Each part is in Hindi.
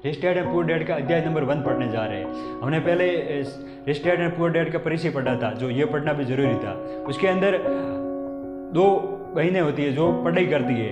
Rich dad and poor dad का अध्याय नंबर 1 पढ़ने जा रहे हैं। हमने पहले rich dad and poor dad का परिचय पढ़ा था, जो ये पढ़ना भी जरूरी था। उसके अंदर 2 बहनें होती है जो पढ़ाई करती है।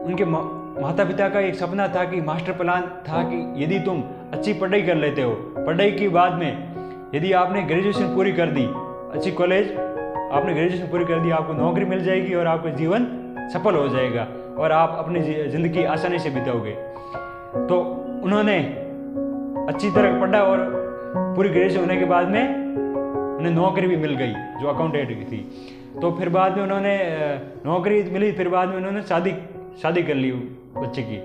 उनके माता पिता का एक सपना था कि मास्टर प्लान था कि यदि तुम अच्छी पढ़ाई कर लेते हो, पढ़ाई के बाद में यदि आपने ग्रेजुएशन पूरी कर दी, अच्छी कॉलेज आपने ग्रेजुएशन पूरी कर दी, आपको नौकरी मिल जाएगी और आपका जीवन सफल हो जाएगा और आप अपनी ज़िंदगी आसानी से बिताओगे। तो उन्होंने अच्छी तरह पढ़ा और पूरी ग्रेजुएशन होने के बाद में उन्हें नौकरी भी मिल गई जो अकाउंटेंट की थी। तो फिर बाद में उन्होंने नौकरी मिली, फिर बाद में उन्होंने शादी कर ली। बच्चे की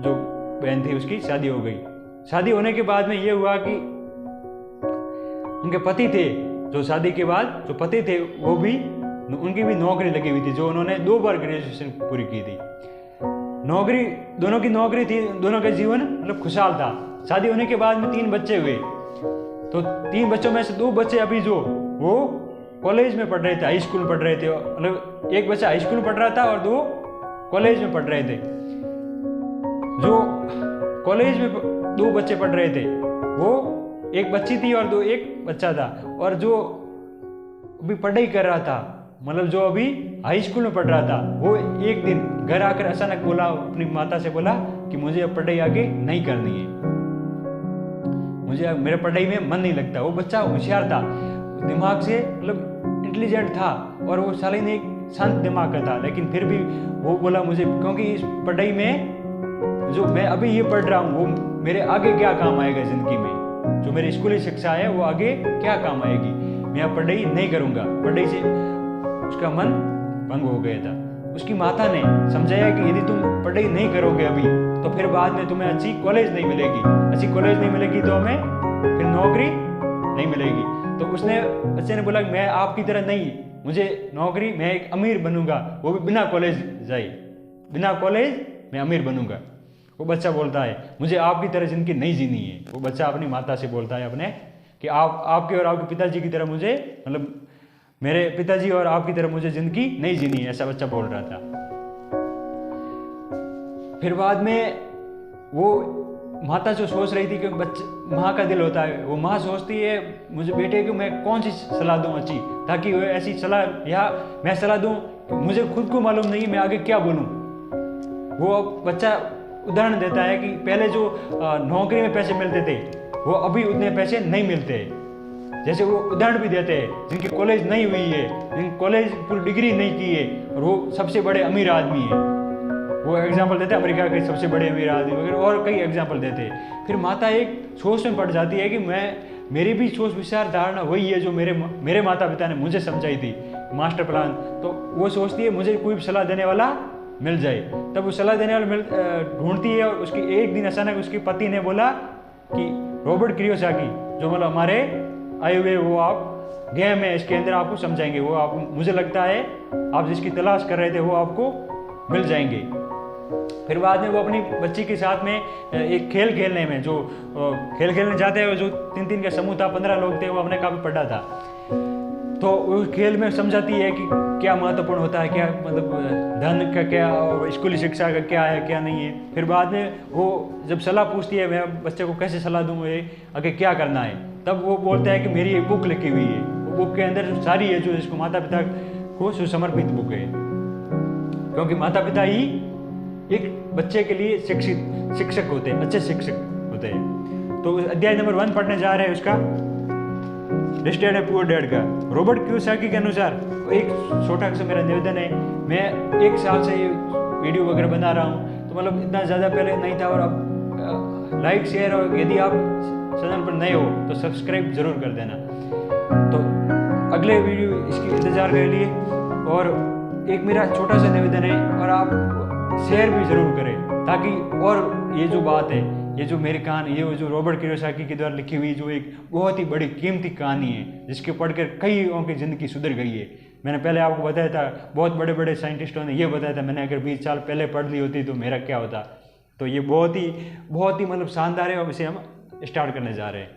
जो बहन थी उसकी शादी हो गई। शादी होने के बाद में ये हुआ कि उनके पति थे, जो शादी के बाद जो पति थे वो भी उनकी भी नौकरी लगी हुई थी, जो उन्होंने 2 बार ग्रेजुएशन पूरी की थी। नौकरी दोनों की नौकरी थी, दोनों का जीवन मतलब खुशहाल था। शादी होने के बाद में 3 बच्चे हुए। तो 3 बच्चों में से 2 बच्चे अभी जो वो कॉलेज में पढ़ रहे थे, हाई स्कूल में पढ़ रहे थे। मतलब एक बच्चा हाई स्कूल में पढ़ रहा था और 2 कॉलेज में पढ़ रहे थे। जो कॉलेज में 2 बच्चे पढ़ रहे थे वो एक बच्ची थी और एक बच्चा था। और जो अभी पढ़ाई कर रहा था, मतलब जो अभी हाई स्कूल में पढ़ रहा था, वो एक दिन घर आकर अचानक बोला, अपनी माता से बोला कि मुझे अब पढ़ाई आगे नहीं करनी है, मुझे मेरे पढ़ाई में मन नहीं लगता। वो बच्चा होशियार था, दिमाग से मतलब इंटेलिजेंट था और वो साले ने एक शांत दिमाग का था, लेकिन फिर भी वो बोला मुझे, क्योंकि इस पढ़ाई में जो मैं अभी ये पढ़ रहा हूँ वो मेरे आगे क्या काम आएगा ज़िंदगी में, जो मेरी स्कूली शिक्षा है वो आगे क्या काम आएगी, मैं अब पढ़ाई नहीं करूँगा। पढ़ाई से उसका मन भंग हो गया था। उसकी माता ने समझाया कि यदि तुम पढ़ाई नहीं करोगे अभी तो फिर बाद में तुम्हें अच्छी कॉलेज नहीं मिलेगी, अच्छी कॉलेज नहीं मिलेगी तो हमें फिर नौकरी नहीं मिलेगी। तो उसने बच्चे ने बोला कि मैं आपकी तरह नहीं, मुझे नौकरी, मैं एक अमीर बनूंगा, वो भी बिना कॉलेज जाए, बिना कॉलेज मैं अमीर बनूंगा। वो बच्चा बोलता है मुझे आपकी तरह जिंदगी नहीं जीनी है। वो बच्चा अपनी माता से बोलता है अपने कि आपके और आपके पिताजी की तरह मुझे, मतलब मेरे पिताजी और आपकी तरह मुझे जिंदगी नहीं जीनी है, ऐसा बच्चा बोल रहा था। फिर बाद में वो माता जो सोच रही थी कि बच्चे, माँ का दिल होता है, वो माँ सोचती है मुझे बेटे को मैं कौन सी सलाह दूं अच्छी, ताकि वो ऐसी सलाह या मैं सलाह दूं मुझे खुद को मालूम नहीं मैं आगे क्या बोलूं। वो बच्चा उदाहरण देता है कि पहले जो नौकरी में पैसे मिलते थे वो अभी उतने पैसे नहीं मिलते। जैसे वो उदाहरण भी देते हैं जिनकी कॉलेज नहीं हुई है, जिनकी कॉलेज पूरी डिग्री नहीं की है और वो सबसे बड़े अमीर आदमी है, वो एग्जाम्पल देते हैं अमेरिका के सबसे बड़े अमीर आदमी वगैरह, और कई एग्जाम्पल देते हैं। फिर माता एक सोच में पड़ जाती है कि मेरी भी सोच विचार धारणा वही है जो मेरे माता पिता ने मुझे समझाई थी, मास्टर प्लान। तो वो सोचती है मुझे कोई सलाह देने वाला मिल जाए। तब वो सलाह देने वाला ढूंढती है और उसकी एक दिन अचानक उसके पति ने बोला कि रॉबर्ट कियोसाकी जो मतलब हमारे आए हुए, वो आप गेम है इसके अंदर आपको समझाएंगे, वो आप, मुझे लगता है आप जिसकी तलाश कर रहे थे वो आपको मिल जाएंगे। फिर बाद में वो अपनी बच्ची के साथ में एक खेल खेलने में, जो खेल खेलने जाते हैं, जो 3-3 का समूह था, 15 लोग थे, वो हमने काफ़ी पढ़ा था। तो उस खेल में समझाती है कि क्या महत्वपूर्ण होता है, क्या मतलब धन का क्या और स्कूली शिक्षा का क्या है क्या नहीं है। फिर बाद में वो जब सलाह पूछती है मैं बच्चे को कैसे सलाह दूँ, आगे क्या करना है, तब वो बोलता है कि मेरी एक बुक लिखी हुई है, वो बुक के अंदर सारी है जो इसको माता पिता को सुसमर्पित बुक है, क्योंकि माता पिता ही एक बच्चे के लिए शिक्षक होते हैं, अच्छे शिक्षक होते हैं। तो अध्याय नंबर 1 पढ़ने जा रहे हैं उसका, rich dad and poor dad का। रॉबर्ट कियोसाकी के अनुसार, एक छोटा सा मेरा निवेदन है, मैं 1 साल से ये वीडियो वगैरह बना रहा हूँ, तो मतलब इतना ज़्यादा पहले नहीं था, और अब लाइक शेयर, और यदि आप चैनल पर नए हो तो सब्सक्राइब जरूर कर देना। तो अगले वीडियो इसकी इंतज़ार कर लिए, और एक मेरा छोटा सा निवेदन है, और आप शेयर भी ज़रूर करें, ताकि और ये जो बात है, ये जो मेरी कहानी, ये जो रॉबर्ट कियोसाकी के द्वारा लिखी हुई जो एक बहुत ही बड़ी कीमती कहानी है, जिसके पढ़कर कईयों की ज़िंदगी सुधर गई है। मैंने पहले आपको बताया था, बहुत बड़े बड़े साइंटिस्टों ने ये बताया था, मैंने अगर 20 साल पहले पढ़ ली होती तो मेरा क्या होता। तो ये बहुत ही मतलब शानदार है, और इसे हम स्टार्ट करने जा रहे हैं,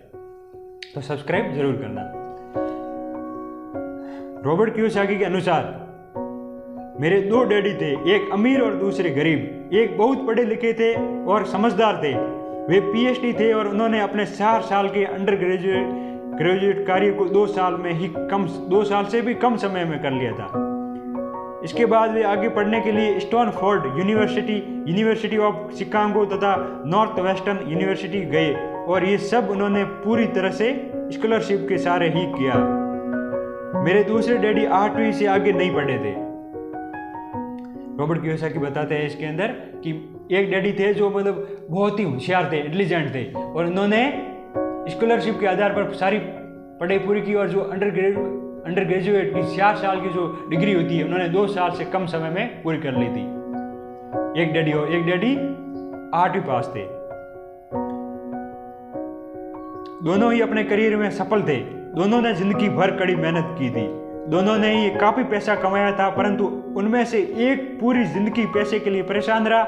तो सब्सक्राइब जरूर करना। रॉबर्ट कियोसाकी के अनुसार, मेरे 2 डैडी थे, एक अमीर और दूसरे गरीब। एक बहुत पढ़े लिखे थे और समझदार थे, वे पीएचडी थे और उन्होंने अपने 4 साल के अंडर ग्रेजुएट कार्य को 2 साल में ही 2 साल से भी कम समय में कर लिया था। इसके बाद वे आगे पढ़ने के लिए स्टैनफोर्ड यूनिवर्सिटी ऑफ शिकागो तथा नॉर्थ वेस्टर्न यूनिवर्सिटी गए और ये सब उन्होंने पूरी तरह से स्कॉलरशिप के सहारे ही किया। मेरे दूसरे डैडी 8वीं से आगे नहीं पढ़े थे। रॉबर्ट कियोसाकी बताते हैं इसके अंदर कि एक डैडी थे जो मतलब बहुत ही होशियार थे, इंटेलिजेंट थे, और उन्होंने स्कॉलरशिप के आधार पर सारी पढ़ाई पूरी की और जो अंडर ग्रेजुएट की 4 साल की जो डिग्री होती है उन्होंने 2 साल से कम समय में पूरी कर ली थी। एक डैडी 8वीं पास थे। दोनों ही अपने करियर में सफल थे। दोनों ने जिंदगी भर कड़ी मेहनत की थी। दोनों ने ही काफी पैसा कमाया था, परंतु उनमें से एक पूरी जिंदगी पैसे के लिए परेशान रहा,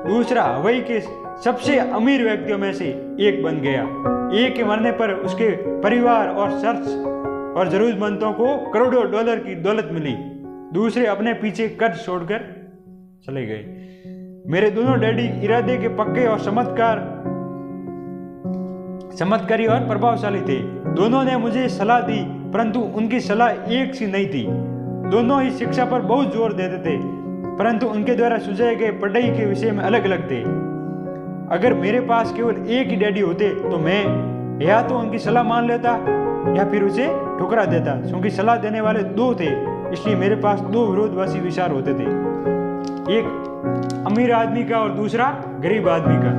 दूसरा हवाई के सबसे अमीर व्यक्तियों में से एक बन गया। एक के मरने पर उसके परिवार और जरूरतमंदों को करोड़ों डॉलर की दौलत मिली। दूसरे अपने पीछे कर्ज छोड़कर चले गए। मेरे दोनों डैडी इरादे के पक्के और चमत्कारी और प्रभावशाली थे। दोनों ने मुझे सलाह दी, परंतु उनकी सलाह एक सी नहीं थी। दोनों ही शिक्षा पर बहुत जोर देते थे, परंतु उनके द्वारा सुझाए गए पढ़ाई के विषय में अलग अलग थे। अगर मेरे पास केवल एक ही डैडी होते तो मैं या तो उनकी सलाह मान लेता या फिर उसे ठुकरा देता। क्योंकि सलाह देने वाले 2 थे, इसलिए मेरे पास 2 विरोधाभासी विचार होते थे, एक अमीर आदमी का और दूसरा गरीब आदमी का।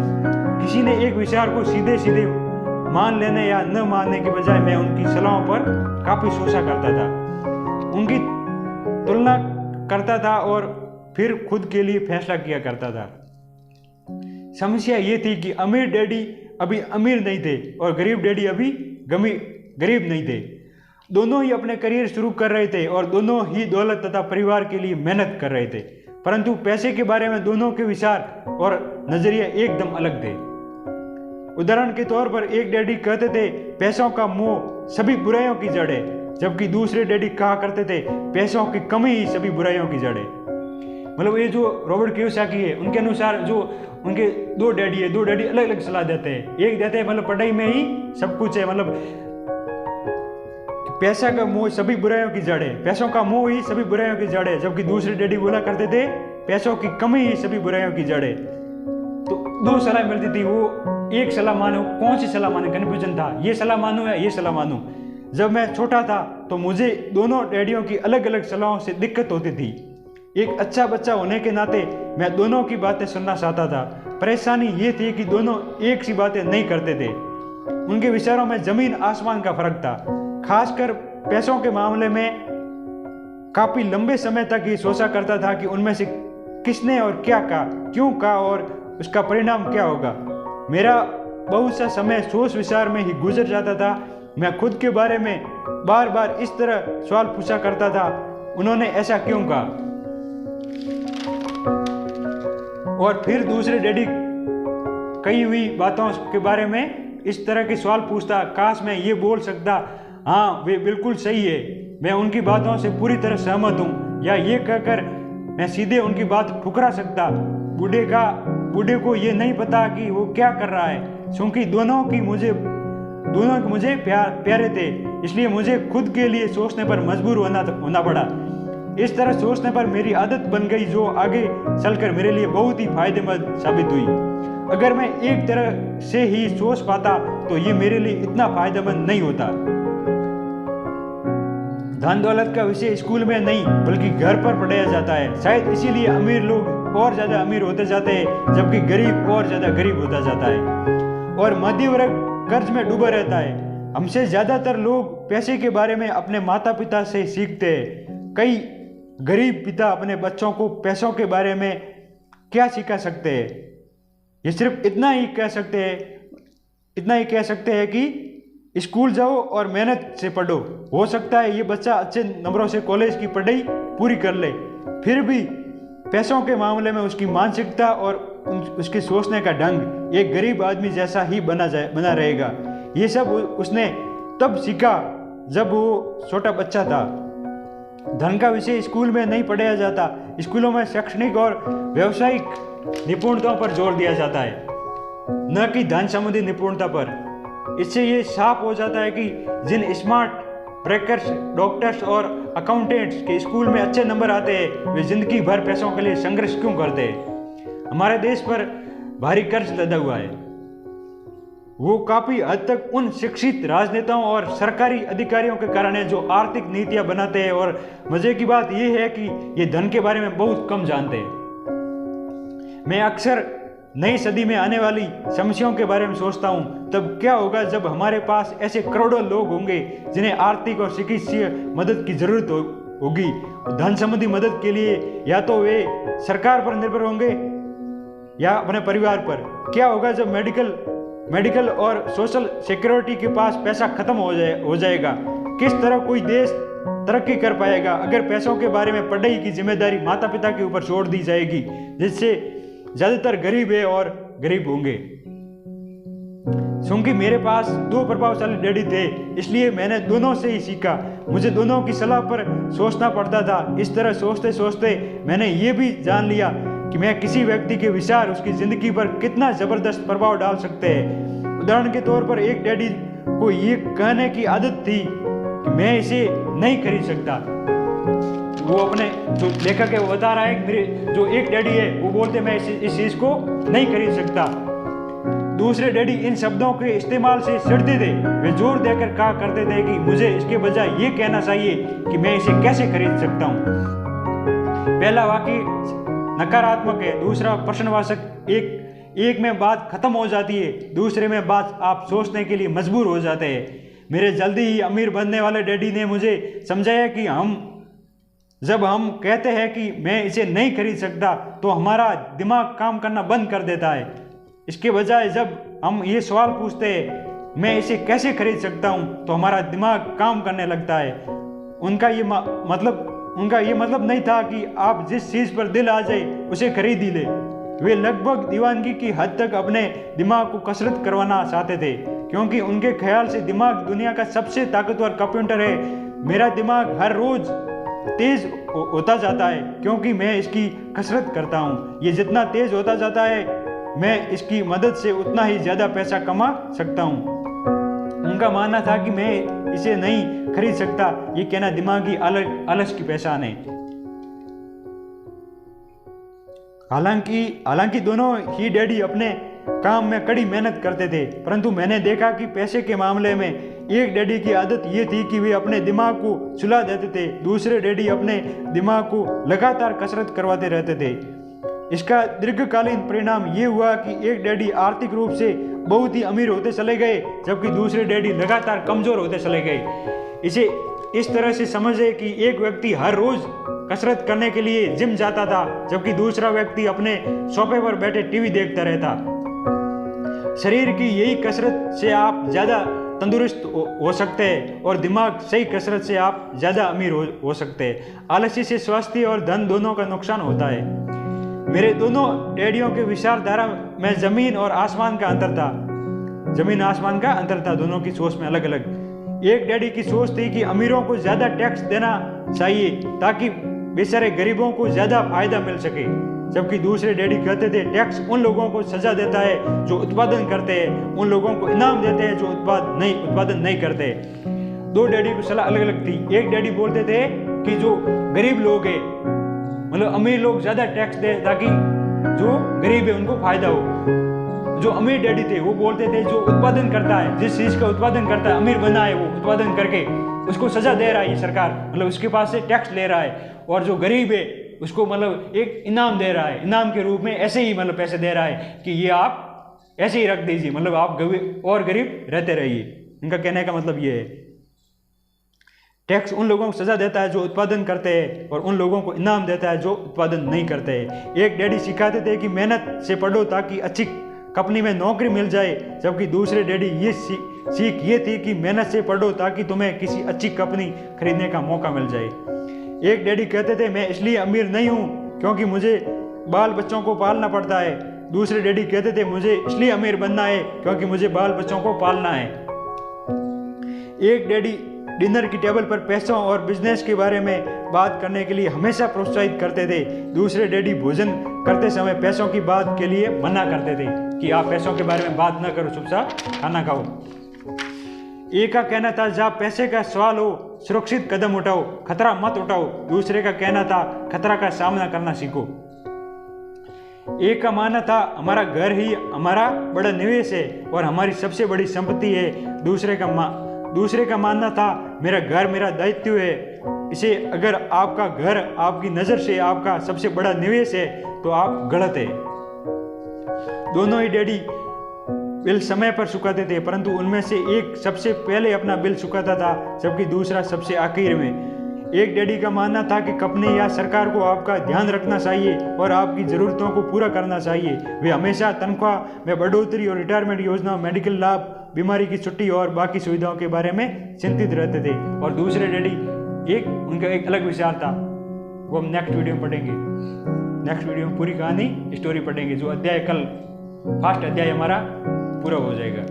किसी ने एक विचार को सीधे मान लेने या न मानने के बजाय मैं उनकी सलाहों पर काफी सोचा करता था, उनकी तुलना करता था और फिर खुद के लिए फैसला किया करता था। समस्या ये थी कि अमीर डैडी अभी अमीर नहीं थे और गरीब डैडी अभी गरीब नहीं थे। दोनों ही अपने करियर शुरू कर रहे थे और दोनों ही दौलत तथा परिवार के लिए मेहनत कर रहे थे, परंतु पैसे के बारे में दोनों के विचार और नजरिए एकदम अलग थे। उदाहरण के तौर पर एक डैडी कहते थे पैसों का मोह सभी बुराइयों की जड़ है, जबकि दूसरे डैडी कहा करते थे पैसों की कमी ही सभी बुराइयों की जड़ है। मतलब ये जो रॉबर्ट कियोसाकी है उनके अनुसार जो उनके 2 डैडी है, 2 डैडी अलग अलग सलाह देते हैं। एक देते हैं मतलब पढ़ाई में ही सब कुछ है, मतलब पैसा का मोह सभी बुराइयों की जड़ है, पैसों का मोह ही सभी बुराइयों की जड़ है, जबकि दूसरे डैडी बोला करते थे पैसों की कमी ही सभी बुराइयों की जड़ है। तो 2 सलाह मिलती थी, वो एक सलाह मानो, कौन सी सलाह माने, कन्फ्यूजन था, ये सलाह मानूं या ये सलाह मानूं। जब मैं छोटा था तो मुझे दोनों डैडियों की अलग अलग सलाहों से दिक्कत होती थी। एक अच्छा बच्चा होने के नाते मैं दोनों की बातें सुनना चाहता था। परेशानी ये थी कि दोनों एक सी बातें नहीं करते थे। उनके विचारों में जमीन आसमान का फर्क था। खासकर पैसों के मामले में काफी लंबे समय तक ये सोचा करता था कि उनमें से किसने और क्या कहा, क्यों कहा और उसका परिणाम क्या होगा। मेरा बहुत सा समय सोच विचार में ही गुजर जाता था। मैं खुद के बारे में बार बार इस तरह सवाल पूछा करता था, उन्होंने ऐसा क्यों कहा। और फिर दूसरे डैडी कही हुई बातों के बारे में इस तरह के सवाल पूछता, काश मैं ये बोल सकता, हाँ वे बिल्कुल सही है, मैं उनकी बातों से पूरी तरह सहमत हूँ, या ये कहकर मैं सीधे उनकी बात ठुकरा सकता। बूढ़े को ये नहीं पता कि वो क्या कर रहा है, क्योंकि दोनों के मुझे प्यारे थे, इसलिए मुझे खुद के लिए सोचने पर मजबूर होना पड़ा। इस तरह सोचने पर मेरी आदत बन गई, जो आगे चलकर मेरे लिए बहुत ही फायदेमंद साबित हुई। अगर मैं एक तरह से ही सोच पाता तो ये मेरे लिए इतना फायदेमंद नहीं होता। धन दौलत का विषय स्कूल में नहीं बल्कि घर पर पढ़ाया जाता है। शायद इसीलिए अमीर लोग और ज्यादा अमीर होते जाते हैं, जबकि गरीब और ज्यादा गरीब होता जाता है, और मध्य वर्ग कर्ज में डूबा रहता है। हमसे ज्यादातर लोग पैसे के बारे में अपने माता पिता से सीखते हैं। कई गरीब पिता अपने बच्चों को पैसों के बारे में क्या सिखा सकते हैं? ये सिर्फ इतना ही कह सकते हैं कि स्कूल जाओ और मेहनत से पढ़ो। हो सकता है ये बच्चा अच्छे नंबरों से कॉलेज की पढ़ाई पूरी कर ले, फिर भी पैसों के मामले में उसकी मानसिकता और उसके सोचने का ढंग एक गरीब आदमी जैसा ही बना रहेगा। ये सब उसने तब सीखा जब वो छोटा बच्चा था। धन का विषय स्कूल में नहीं पढ़ाया जाता। स्कूलों में शैक्षणिक और व्यावसायिक निपुणताओं पर जोर दिया जाता है। न कि धन संबंधी निपुणता पर। इससे ये साफ हो जाता है कि जिन स्मार्ट ब्रेकर्स, डॉक्टर्स और अकाउंटेंट्स के स्कूल में अच्छे नंबर आते हैं वे जिंदगी भर पैसों के लिए संघर्ष क्यों करते हैं। हमारे देश पर भारी कर्ज लदा हुआ है, वो काफी हद तक उन शिक्षित राजनेताओं और सरकारी अधिकारियों के कारण है जो आर्थिक नीतियां बनाते हैं और मजे की बात यह है कि ये धन के बारे में बहुत कम जानते हैं। मैं अक्सर नई सदी में आने वाली समस्याओं के बारे में सोचता हूं, तब क्या होगा जब हमारे पास ऐसे करोड़ों लोग होंगे जिन्हें आर्थिक और चिकित्सीय मदद की जरूरत होगी। धन संबंधी मदद के लिए या तो वे सरकार पर निर्भर होंगे या अपने परिवार पर। क्या होगा जब मेडिकल और सोशल सिक्योरिटी के पास पैसा खत्म हो जाएगा। किस तरह कोई देश तरक्की कर पाएगा अगर पैसों के बारे में पढ़ाई की जिम्मेदारी माता पिता के ऊपर छोड़ दी जाएगी, जिससे ज्यादातर गरीब है और गरीब होंगे। क्योंकि मेरे पास दो प्रभावशाली डैडी थे, इसलिए मैंने दोनों से ही सीखा। मुझे दोनों की सलाह पर सोचना पड़ता था। इस तरह सोचते सोचते मैंने ये भी जान लिया कि मैं किसी व्यक्ति के विचार उसकी जिंदगी पर कितना जबरदस्त प्रभाव डाल सकते हैं। उदाहरण के तौर पर एक डैडी को ये कहने की आदत थी कि मैं इसे नहीं खरीद सकता। वो अपने जो लेखक है वो बता रहा है कि मेरे जो एक डैडी है वो बोलते मैं इस चीज को नहीं खरीद सकता। दूसरे डैडी इन शब्दों के इस्तेमाल से चिढ़ते थे। वे जोर देकर कहा करते थे कि मुझे इसके बजाय ये कहना चाहिए कि मैं इसे कैसे खरीद सकता हूँ। पहला वाक्य नकारात्मक है, दूसरा प्रश्नवाचक। एक में बात खत्म हो जाती है, दूसरे में बात आप सोचने के लिए मजबूर हो जाते हैं। मेरे जल्दी ही अमीर बनने वाले डैडी ने मुझे समझाया कि जब हम कहते हैं कि मैं इसे नहीं खरीद सकता तो हमारा दिमाग काम करना बंद कर देता है। इसके बजाय जब हम ये सवाल पूछते हैं मैं इसे कैसे खरीद सकता हूँ तो हमारा दिमाग काम करने लगता है। उनका ये मतलब नहीं था कि आप जिस चीज़ पर दिल आ जाए उसे खरीद ही ले। वे लगभग दीवानगी की हद तक अपने दिमाग को कसरत करवाना चाहते थे, क्योंकि उनके ख्याल से दिमाग दुनिया का सबसे ताकतवर कंप्यूटर है। मेरा दिमाग हर रोज तेज होता जाता है क्योंकि मैं इसकी कसरत करता हूँ। ये जितना तेज होता जाता है मैं इसकी मदद से उतना ही ज़्यादा पैसा कमा सकता हूँ। उनका मानना था कि मैं इसे नहीं खरीद सकता, ये कहना दिमागी आलस की पहचान है। हालांकि दोनों ही डैडी अपने काम में कड़ी मेहनत करते थे, परंतु मैंने देखा कि पैसे के मामले में एक डैडी की आदत ये थी कि वे अपने दिमाग को सुला देते थे, दूसरे डैडी अपने दिमाग को लगातार कसरत करवाते रहते थे। इसका दीर्घकालीन परिणाम ये हुआ कि एक डैडी आर्थिक रूप से बहुत ही अमीर होते चले गए, जबकि दूसरे डैडी लगातार कमजोर होते चले गए। इसे इस तरह से समझे कि एक व्यक्ति हर रोज कसरत करने के लिए जिम जाता था, जबकि दूसरा व्यक्ति अपने सोफे पर बैठे टीवी देखता रहता। शरीर की यही कसरत से आप ज्यादा तंदुरुस्त हो सकते हैं और दिमाग सही कसरत से आप ज्यादा अमीर हो सकते हैं। आलस्य से स्वास्थ्य और धन दोनों का नुकसान होता है। मेरे दोनों डैडियों के विचारधारा में जमीन आसमान का अंतर था। दोनों की सोच में अलग अलग। एक डैडी की सोच थी कि अमीरों को ज्यादा टैक्स देना चाहिए ताकि बेचारे गरीबों को ज्यादा फायदा मिल सके, जबकि दूसरे डैडी कहते थे टैक्स उन लोगों को सजा देता है जो उत्पादन करते हैं, उन लोगों को इनाम देते हैं जो उत्पादन नहीं करते। दो डैडी की सलाह अलग अलग थी। एक डैडी बोलते थे कि जो गरीब लोग हैं, मतलब अमीर लोग ज्यादा टैक्स दे ताकि जो गरीब है उनको फायदा हो। जो अमीर डैडी थे वो बोलते थे जो उत्पादन करता है, जिस चीज का उत्पादन करता है, अमीर बना है वो उत्पादन करके उसको सजा दे रहा है ये सरकार, मतलब उसके पास से टैक्स ले रहा है, और जो गरीब है उसको मतलब एक इनाम दे रहा है, इनाम के रूप में ऐसे ही मतलब पैसे दे रहा है कि ये आप ऐसे ही रख दीजिए, मतलब आप और गरीब रहते रहिए। इनका कहने का मतलब ये है टैक्स उन लोगों को सजा देता है जो उत्पादन करते हैं और उन लोगों को इनाम देता है जो उत्पादन नहीं करते हैं। एक डैडी सिखाते थे कि मेहनत से पढ़ो ताकि अच्छी कंपनी में नौकरी मिल जाए, जबकि दूसरे डैडी ये सीख ये थी कि मेहनत से पढ़ो ताकि तुम्हें किसी अच्छी कंपनी खरीदने का मौका मिल जाए। एक डैडी कहते थे मैं इसलिए अमीर नहीं हूँ क्योंकि मुझे बाल बच्चों को पालना पड़ता है। दूसरे डैडी कहते थे मुझे इसलिए अमीर बनना है क्योंकि मुझे बाल बच्चों को पालना है। एक डैडी डिनर की टेबल पर पैसों और बिजनेस के बारे में बात करने के लिए हमेशा प्रोत्साहित करते थे। दूसरे डैडी भोजन करते समय पैसों की बात के लिए मना करते थे कि आप पैसों के बारे में बात ना करो, चुपचाप खाना खाओ। एक का कहना था जहाँ पैसे का सवाल हो सुरक्षित कदम उठाओ, खतरा मत उठाओ। दूसरे का कहना था खतरा का सामना करना सीखो। एक का मानना था हमारा घर ही हमारा बड़ा निवेश है और हमारी सबसे बड़ी संपत्ति है। दूसरे का मानना था मेरा घर मेरा दायित्व है। इसे अगर आपका घर आपकी नज़र से आपका सबसे बड़ा निवेश है तो आप गलत है। दोनों ही डैडी बिल समय पर चुकाते थे, परंतु उनमें से एक सबसे पहले अपना बिल चुकाता था जबकि दूसरा सबसे आखिर में। एक डैडी का मानना था कि कंपनी या सरकार को आपका ध्यान रखना चाहिए और आपकी ज़रूरतों को पूरा करना चाहिए। वे हमेशा तनख्वाह में बढ़ोतरी और रिटायरमेंट योजना, मेडिकल लाभ, बीमारी की छुट्टी और बाकी सुविधाओं के बारे में चिंतित रहते थे। और दूसरे डैडी उनका एक अलग विचार था, वो हम नेक्स्ट वीडियो में पढ़ेंगे। नेक्स्ट वीडियो में पूरी कहानी स्टोरी पढ़ेंगे, जो अध्याय कल फर्स्ट अध्याय हमारा पूरा हो जाएगा।